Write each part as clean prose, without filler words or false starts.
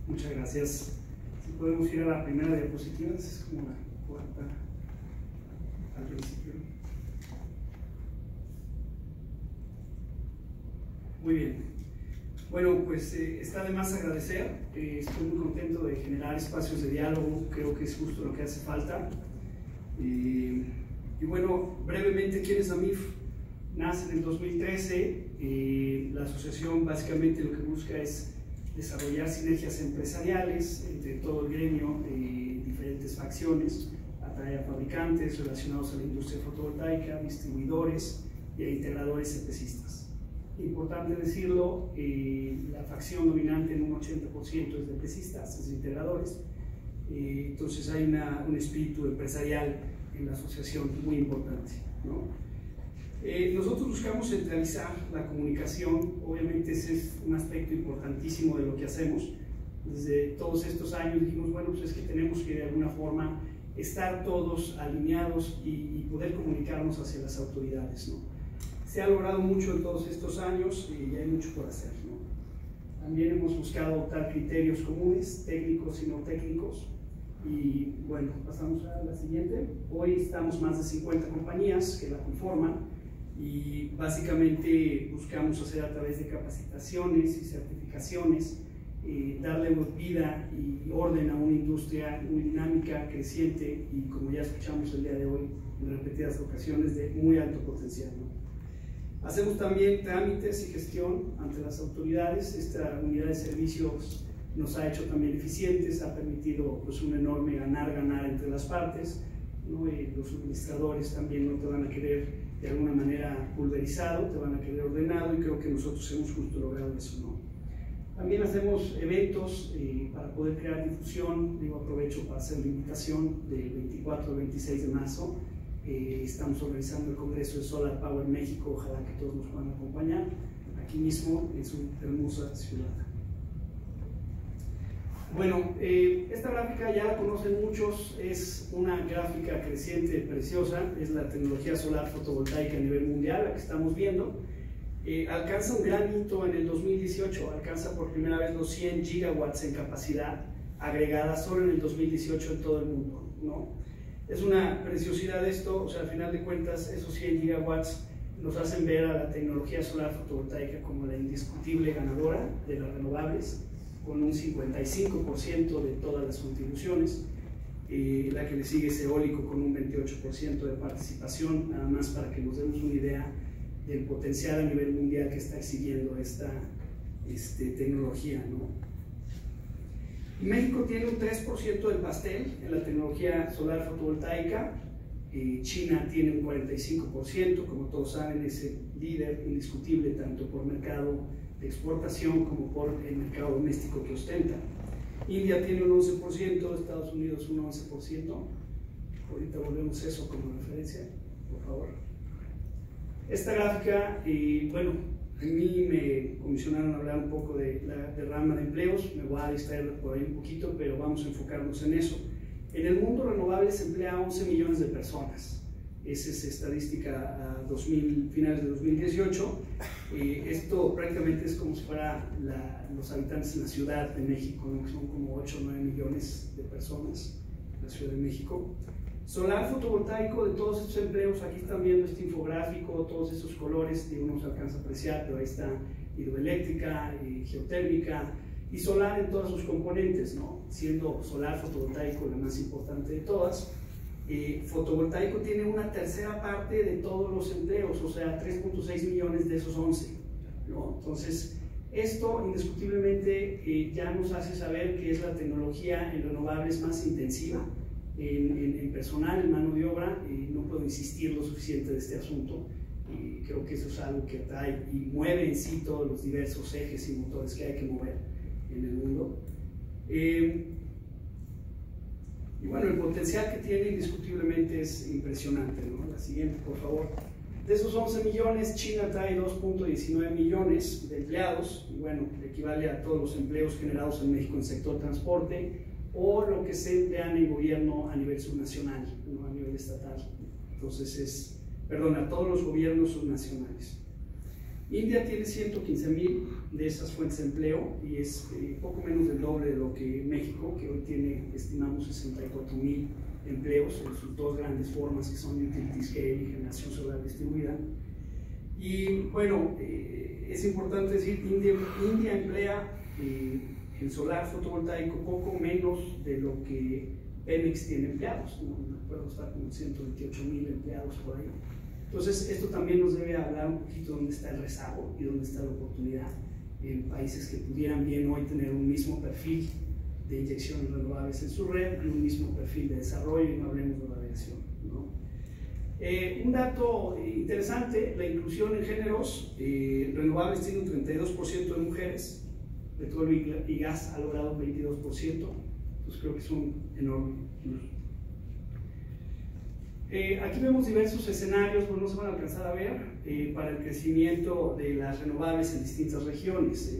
Muchas gracias. Si podemos ir a la primera diapositiva, es como la cuarta al principio. Muy bien. Bueno, pues está de más agradecer. Estoy muy contento de generar espacios de diálogo. Creo que es justo lo que hace falta. Y bueno, brevemente, ¿quién es AMIF? Nace en el 2013. La asociación básicamente lo que busca es desarrollar sinergias empresariales entre todo el gremio, diferentes facciones, atraer a fabricantes relacionados a la industria fotovoltaica, distribuidores y a integradores EPCistas. Importante decirlo, la facción dominante en un 80% es de EPCistas, es de integradores, entonces hay un espíritu empresarial en la asociación muy importante, ¿no? Nosotros buscamos centralizar la comunicación. Obviamente ese es un aspecto importantísimo de lo que hacemos. Desde todos estos años dijimos, bueno, pues es que tenemos que de alguna forma estar todos alineados y poder comunicarnos hacia las autoridades, ¿no? Se ha logrado mucho en todos estos años y hay mucho por hacer, ¿no? También hemos buscado adoptar criterios comunes, técnicos y no técnicos. Y bueno, pasamos a la siguiente. Hoy estamos más de 50 compañías que la conforman. Y básicamente buscamos hacer a través de capacitaciones y certificaciones, darle vida y orden a una industria muy dinámica, creciente y, como ya escuchamos el día de hoy en repetidas ocasiones, de muy alto potencial, ¿no? Hacemos también trámites y gestión ante las autoridades. Esta unidad de servicios nos ha hecho también eficientes, ha permitido pues, un enorme ganar-ganar entre las partes, ¿no? Los suministradores también no te van a querer de alguna manera pulverizado, te van a querer ordenado, y creo que nosotros hemos justo logrado eso, ¿no? También hacemos eventos para poder crear difusión. Digo, aprovecho para hacer la invitación del 24 al 26 de marzo. Estamos organizando el Congreso de Solar Power México, ojalá que todos nos puedan acompañar, aquí mismo en su hermosa ciudad. Bueno, esta gráfica ya la conocen muchos, es una gráfica creciente, preciosa, es la tecnología solar fotovoltaica a nivel mundial, la que estamos viendo. Alcanza un gran hito en el 2018, alcanza por primera vez los 100 gigawatts en capacidad agregada solo en el 2018 en todo el mundo, ¿no? Es una preciosidad esto, o sea, al final de cuentas, esos 100 gigawatts nos hacen ver a la tecnología solar fotovoltaica como la indiscutible ganadora de las renovables, con un 55% de todas las contribuciones. La que le sigue es eólico con un 28% de participación, nada más para que nos demos una idea del potencial a nivel mundial que está exhibiendo esta tecnología, ¿no? México tiene un 3% del pastel en la tecnología solar fotovoltaica. China tiene un 45%, como todos saben, es el líder indiscutible tanto por mercado de exportación como por el mercado doméstico que ostenta. India tiene un 11%, Estados Unidos un 11%. Ahorita volvemos a eso como referencia, por favor. Esta gráfica, bueno, a mí me comisionaron a hablar un poco de la derrama de empleos, me voy a distraer por ahí un poquito, pero vamos a enfocarnos en eso. En el mundo renovable se emplea a 11 millones de personas. Esa es estadística a finales de 2018. Esto prácticamente es como si fuera los habitantes en la Ciudad de México, ¿no? Que son como 8 o 9 millones de personas en la Ciudad de México. Solar fotovoltaico, de todos estos empleos, aquí están viendo este infográfico, todos esos colores, digo, no se alcanza a apreciar, pero ahí está hidroeléctrica, geotérmica y solar en todas sus componentes, ¿no? Siendo solar fotovoltaico la más importante de todas. Fotovoltaico tiene una tercera parte de todos los empleos, o sea, 3.6 millones de esos 11, ¿no? Entonces, esto indiscutiblemente ya nos hace saber que es la tecnología en renovables más intensiva en personal, en mano de obra. No puedo insistir lo suficiente de este asunto. Creo que eso es algo que atrae y mueve en sí todos los diversos ejes y motores que hay que mover en el mundo. Y bueno, el potencial que tiene indiscutiblemente es impresionante, ¿no? La siguiente, por favor. De esos 11 millones, China trae 2.19 millones de empleados, y bueno, equivale a todos los empleos generados en México en el sector transporte, o lo que se emplean en gobierno a nivel subnacional, no a nivel estatal. Entonces a todos los gobiernos subnacionales. India tiene 115,000 de esas fuentes de empleo y es poco menos del doble de lo que México, que hoy tiene, estimamos, 64,000 empleos en sus dos grandes formas, que son utility scale y generación solar distribuida. Y bueno, es importante decir, India emplea en solar fotovoltaico poco menos de lo que Pemex tiene empleados, no me acuerdo, está con 128,000 empleados por ahí. Entonces, esto también nos debe hablar un poquito de dónde está el rezago y dónde está la oportunidad en países que pudieran bien hoy tener un mismo perfil de inyecciones renovables en su red y un mismo perfil de desarrollo, y no hablemos de radiación, ¿no? Un dato interesante, la inclusión en géneros renovables tiene un 32% de mujeres, petróleo y gas ha logrado un 22%, entonces creo que es un enorme. Aquí vemos diversos escenarios, pues no se van a alcanzar a ver, para el crecimiento de las renovables en distintas regiones.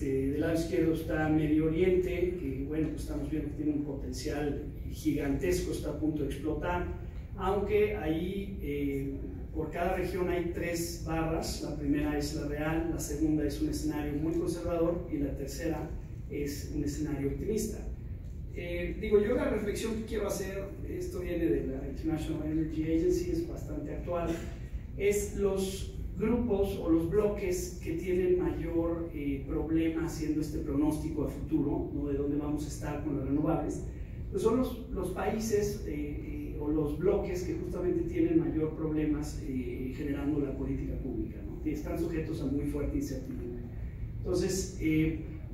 Del lado izquierdo está Medio Oriente, que bueno, pues estamos viendo que tiene un potencial gigantesco, está a punto de explotar, aunque ahí por cada región hay 3 barras. La primera es la real, la segunda es un escenario muy conservador y la tercera es un escenario optimista. Yo la reflexión que quiero hacer, esto viene de la International Energy Agency, es bastante actual, es los grupos o los bloques que tienen mayor problema haciendo este pronóstico a futuro, ¿no?, de dónde vamos a estar con las renovables, pues son los países o los bloques que justamente tienen mayor problemas generando la política pública, ¿no?, y están sujetos a muy fuerte incertidumbre. Entonces,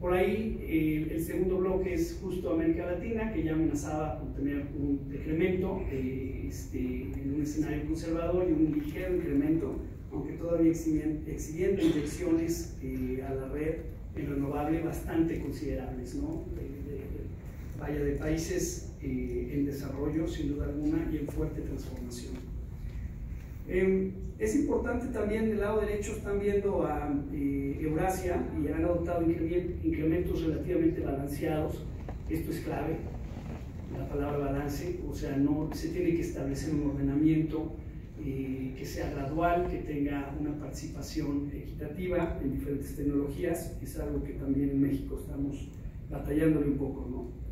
por ahí el segundo bloque es justo América Latina, que ya amenazaba con tener un decremento en un escenario conservador y un ligero incremento, aunque todavía exhibiendo inyecciones a la red en renovable bastante considerables, ¿no? De países en desarrollo, sin duda alguna, y en fuerte transformación. Es importante también, del lado derecho están viendo a Eurasia y han adoptado incrementos relativamente balanceados. Esto es clave, la palabra balance, o sea, no se tiene que establecer un ordenamiento que sea gradual, que tenga una participación equitativa en diferentes tecnologías. Es algo que también en México estamos batallándole un poco, ¿no?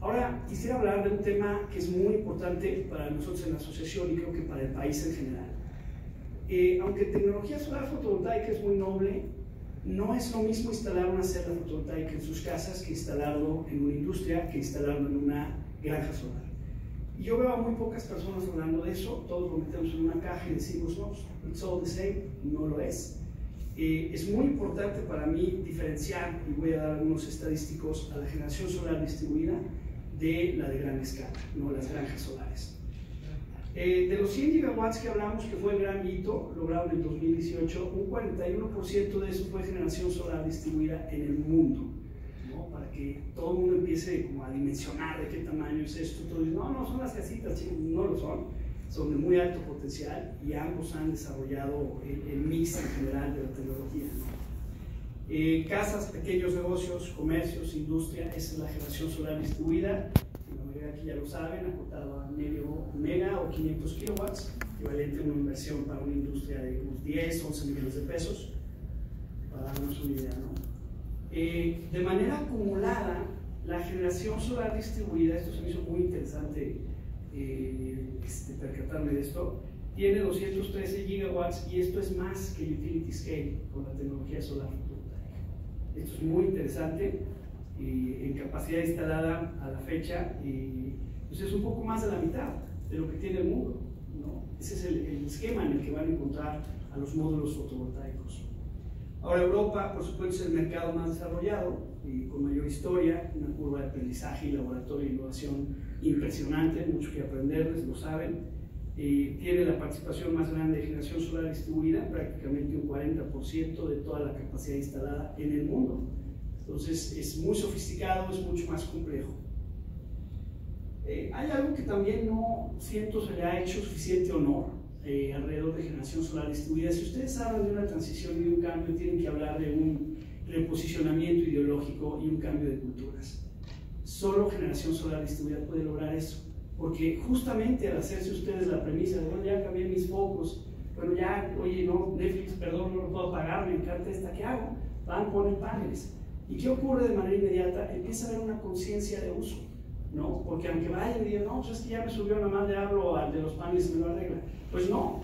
Ahora quisiera hablar de un tema que es muy importante para nosotros en la asociación y creo que para el país en general. Aunque tecnología solar fotovoltaica es muy noble, no es lo mismo instalar una celda fotovoltaica en sus casas que instalarlo en una industria, que instalarlo en una granja solar. Y yo veo a muy pocas personas hablando de eso, todos lo metemos en una caja y decimos, no, it's all the same, no lo es. Es muy importante para mí diferenciar, y voy a dar algunos estadísticos, a la generación solar distribuida de la de gran escala, no las granjas solares. De los 100 gigawatts que hablamos, que fue el gran hito logrado en el 2018, un 41% de eso fue generación solar distribuida en el mundo, ¿no? Para que todo el mundo empiece como a dimensionar de qué tamaño es esto. Todos dicen, no, son las casitas, chicos, no lo son de muy alto potencial y ambos han desarrollado el mix en general de la tecnología, ¿no? Casas, pequeños negocios, comercios, industria, esa es la generación solar distribuida. La mayoría aquí ya lo saben, acotado a medio mega o 500 kilowatts, equivalente a una inversión para una industria de unos 10, 11 millones de pesos, para darnos una idea, ¿no? De manera acumulada, la generación solar distribuida, esto se me hizo muy interesante percatarme de esto, tiene 213 gigawatts y esto es más que utility scale con la tecnología solar fotovoltaica. Esto es muy interesante. En capacidad instalada a la fecha, pues es un poco más de la mitad de lo que tiene el mundo, ¿no? Ese es el esquema en el que van a encontrar a los módulos fotovoltaicos. Ahora Europa, por supuesto, es el mercado más desarrollado y con mayor historia, una curva de aprendizaje y laboratorio de innovación impresionante, mucho que aprenderles, lo saben. Tiene la participación más grande de generación solar distribuida, prácticamente un 40% de toda la capacidad instalada en el mundo. Entonces es muy sofisticado, es mucho más complejo. Hay algo que también no siento se le ha hecho suficiente honor alrededor de generación solar distribuida. Si ustedes hablan de una transición y de un cambio, tienen que hablar de un reposicionamiento ideológico y un cambio de culturas. Solo generación solar distribuida puede lograr eso. porque justamente al hacerse ustedes la premisa de, bueno, ya cambié mis focos, bueno, ya, oye, no, Netflix, perdón, no lo puedo pagar, me encanta esta, ¿qué hago? Van, ponen paneles. ¿Y qué ocurre de manera inmediata? Empieza a haber una conciencia de uso, ¿no? Porque aunque vayan y digan, no, pues es que ya me subió, nada más le hablo al de los paneles y me lo arregla. Pues no.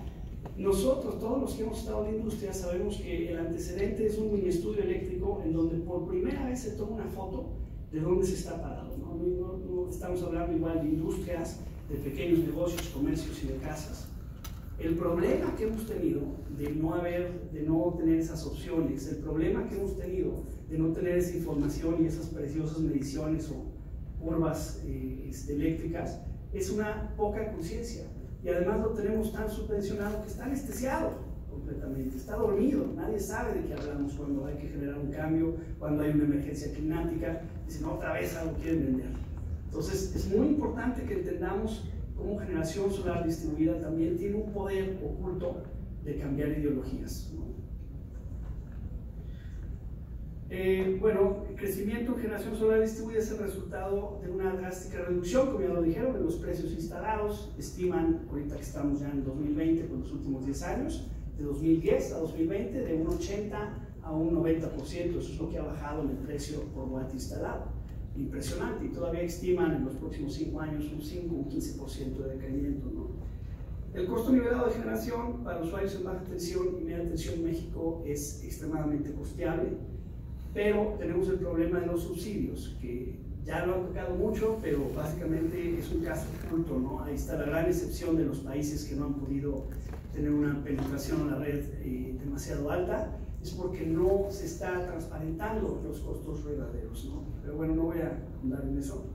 Nosotros, todos los que hemos estado en la industria, sabemos que el antecedente es un mini estudio eléctrico en donde por primera vez se toma una foto de dónde se está parado, ¿no? No estamos hablando igual de industrias, de pequeños negocios, comercios y de casas. El problema que hemos tenido de no tener esas opciones, el problema que hemos tenido de no tener esa información y esas preciosas mediciones o curvas eléctricas, es una poca conciencia. Y además lo tenemos tan subvencionado que está anestesiado completamente, está dormido, nadie sabe de qué hablamos cuando hay que generar un cambio, cuando hay una emergencia climática, dicen otra vez algo quieren vender. Entonces es muy importante que entendamos cómo generación solar distribuida también tiene un poder oculto de cambiar ideologías, ¿no? Bueno, el crecimiento en generación solar distribuida es el resultado de una drástica reducción, como ya lo dijeron, de los precios instalados. Estiman, ahorita que estamos ya en 2020, con los últimos 10 años, de 2010 a 2020, de un 80 a un 90%, eso es lo que ha bajado en el precio por watt instalado. Impresionante, y todavía estiman en los próximos 5 años un 5 o un 15% de decaimiento, ¿no? El costo nivelado de generación para usuarios en baja tensión y media tensión en México es extremadamente costeable, pero tenemos el problema de los subsidios, que ya lo han tocado mucho, pero básicamente es un caso oculto, ¿no? Ahí está la gran excepción de los países que no han podido tener una penetración en la red demasiado alta, es porque no se está transparentando los costos verdaderos, ¿no? Pero bueno, no voy a andar en eso.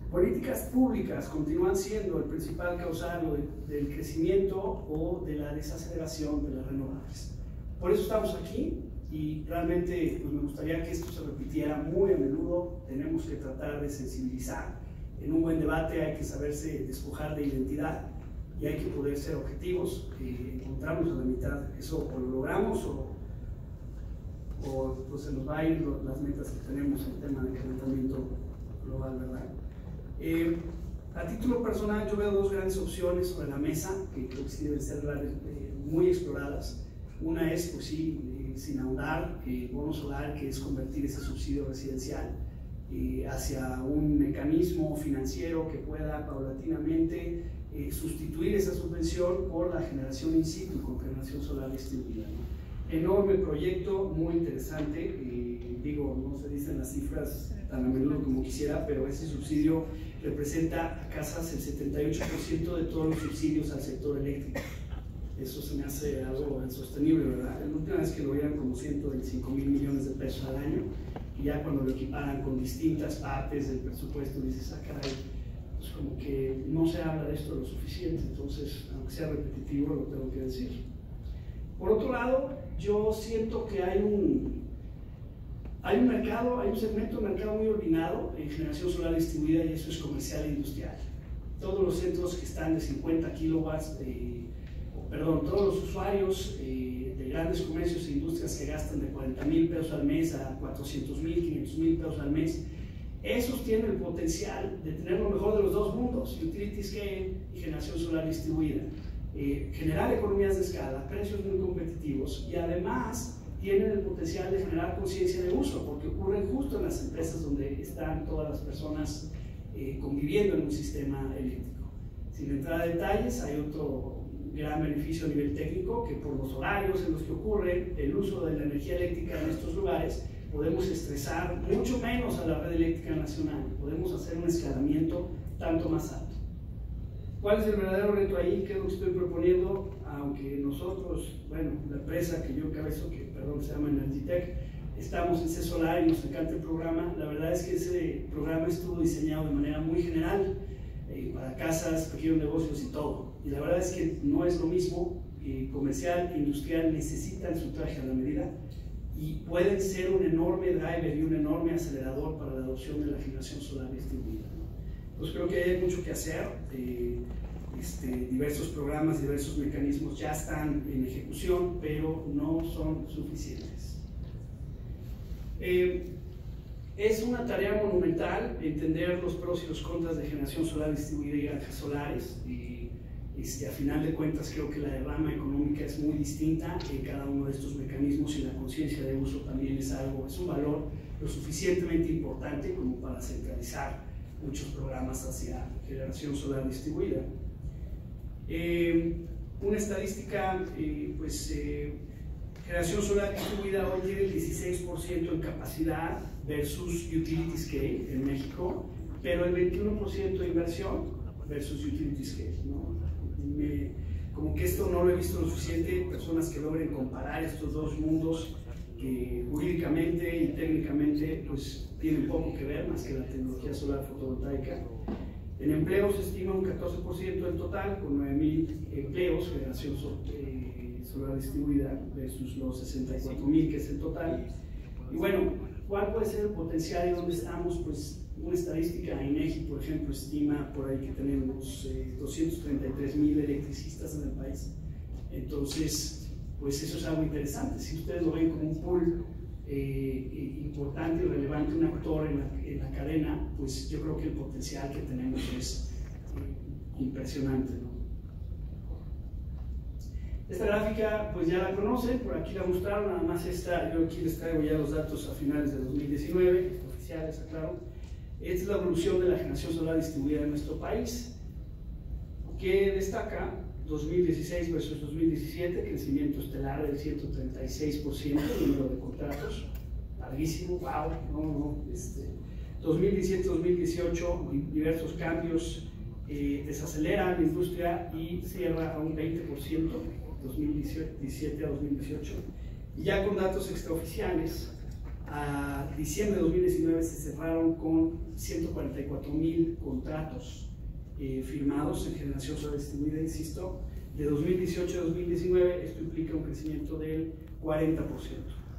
Políticas públicas continúan siendo el principal causal del crecimiento o de la desaceleración de las renovables. Por eso estamos aquí. Y realmente pues, me gustaría que esto se repitiera muy a menudo. Tenemos que tratar de sensibilizar. En un buen debate hay que saberse despojar de identidad y hay que poder ser objetivos. Encontrarnos a la mitad. Eso o lo logramos o pues, se nos va a ir las metas que tenemos en el tema de calentamiento global, ¿verdad? A título personal, yo veo dos grandes opciones sobre la mesa que creo que sí deben ser muy exploradas. Una es, pues sí, sin ahondar, bono solar, que es convertir ese subsidio residencial hacia un mecanismo financiero que pueda paulatinamente sustituir esa subvención por la generación in situ con generación solar distribuida, ¿no? Enorme proyecto, muy interesante, digo, no se dicen las cifras tan a menudo como quisiera, pero ese subsidio representa a casas el 78% de todos los subsidios al sector eléctrico. Eso se me hace algo insostenible, ¿verdad? La última vez que lo vieron como 125 mil millones de pesos al año, y ya cuando lo equiparan con distintas partes del presupuesto, dices, ah, caray, pues como que no se habla de esto lo suficiente, entonces, aunque sea repetitivo, lo tengo que decir. Por otro lado, yo siento que hay un mercado, hay un segmento de mercado muy olvidado en generación solar distribuida, y eso es comercial e industrial. Todos los centros que están de 50 kilowatts, todos los usuarios de grandes comercios e industrias que gastan de 40,000 pesos al mes a 400,000, 500,000 pesos al mes, esos tienen el potencial de tener lo mejor de los dos mundos, utility scale y generación solar distribuida, generar economías de escala, precios muy competitivos, y además tienen el potencial de generar conciencia de uso, porque ocurren justo en las empresas donde están todas las personas conviviendo en un sistema eléctrico. Sin entrar a detalles, hay otro gran beneficio a nivel técnico, que por los horarios en los que ocurre el uso de la energía eléctrica en estos lugares, podemos estresar mucho menos a la red eléctrica nacional, podemos hacer un escalamiento tanto más alto. ¿Cuál es el verdadero reto ahí? ¿Qué es lo que estoy proponiendo? Aunque nosotros, bueno, la empresa que yo encabezo, se llama Energitech, estamos en C-Solar y nos encanta el programa, la verdad es que ese programa estuvo diseñado de manera muy general, para casas, pequeños negocios y todo. Y la verdad es que no es lo mismo, comercial e industrial necesitan su traje a la medida y pueden ser un enorme driver y un enorme acelerador para la adopción de la generación solar distribuida, ¿no? Entonces creo que hay mucho que hacer. Diversos programas, diversos mecanismos ya están en ejecución, pero no son suficientes. Es una tarea monumental entender los pros y los contras de generación solar distribuida y granjas solares. A final de cuentas creo que la derrama económica es muy distinta en cada uno de estos mecanismos y la conciencia de uso también es un valor lo suficientemente importante como para centralizar muchos programas hacia generación solar distribuida. Una estadística, generación solar distribuida hoy tiene el 16% en capacidad versus utility scale en México, pero el 21% de inversión versus utility scale, ¿no? Como que esto no lo he visto lo suficiente, personas que logren comparar estos dos mundos que jurídicamente y técnicamente pues tienen poco que ver más que la tecnología solar fotovoltaica. En empleos se estima un 14% del total, con 9,000 empleos, generación solar distribuida versus los 64,000 que es el total. Y bueno, ¿cuál puede ser el potencial y dónde estamos? Pues una estadística, INEGI, por ejemplo, estima por ahí que tenemos 233,000 electricistas en el país. Entonces, pues eso es algo interesante. Si ustedes lo ven como un pool importante y relevante, un actor en la cadena, pues yo creo que el potencial que tenemos es impresionante, ¿no? Esta gráfica pues ya la conocen, por aquí la mostraron, nada más esta, yo aquí les traigo ya los datos a finales de 2019, oficiales, aclaro. Esta es la evolución de la generación solar distribuida en nuestro país, que destaca 2016 versus 2017, crecimiento estelar del 136%, el número de contratos, larguísimo, wow, 2017-2018, diversos cambios, desacelera la industria y cierra a un 20%, 2017 a 2018, y ya con datos extraoficiales, a diciembre de 2019 se cerraron con 144,000 contratos firmados en generación solar distribuida, insisto, de 2018 a 2019, esto implica un crecimiento del 40%.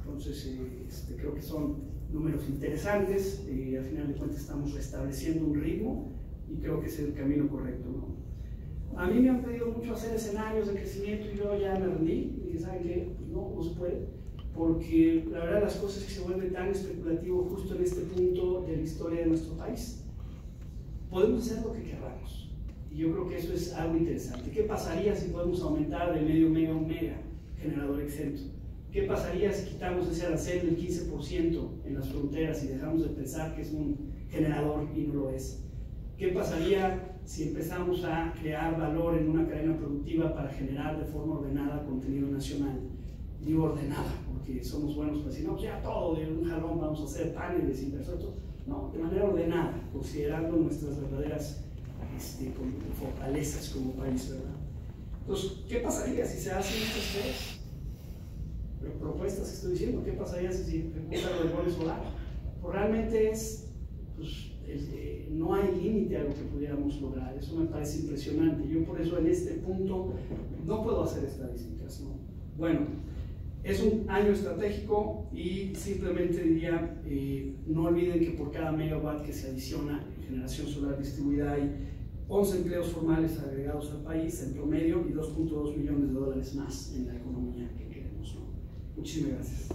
Entonces, creo que son números interesantes, al final de cuentas estamos restableciendo un ritmo y creo que es el camino correcto, ¿no? A mí me han pedido mucho hacer escenarios de crecimiento y yo ya me rendí y dije, ¿saben qué? Pues no se puede, porque la verdad las cosas que se vuelven tan especulativo justo en este punto de la historia de nuestro país. Podemos hacer lo que queramos y yo creo que eso es algo interesante. ¿Qué pasaría si podemos aumentar de medio mega a un mega generador exento? ¿Qué pasaría si quitamos ese arancel del 15% en las fronteras y dejamos de pensar que es un generador y no lo es? ¿Qué pasaría si empezamos a crear valor en una cadena productiva para generar de forma ordenada contenido nacional? Digo ordenada, porque somos buenos para decir, no, ya todo de un jalón vamos a hacer paneles, inversores, no, de manera ordenada, considerando nuestras verdaderas fortalezas como país, ¿verdad? Entonces, ¿qué pasaría si se hacen estas tres propuestas que estoy diciendo? ¿Qué pasaría si se ejecuta lo del bono solar? Pues realmente no hay límite a lo que pudiéramos lograr, eso me parece impresionante. Yo por eso en este punto no puedo hacer estadísticas, ¿no? Bueno, es un año estratégico y simplemente diría, no olviden que por cada megawatt que se adiciona en generación solar distribuida hay 11 empleos formales agregados al país en promedio y $2.2 millones más en la economía que queremos, ¿no? Muchísimas gracias.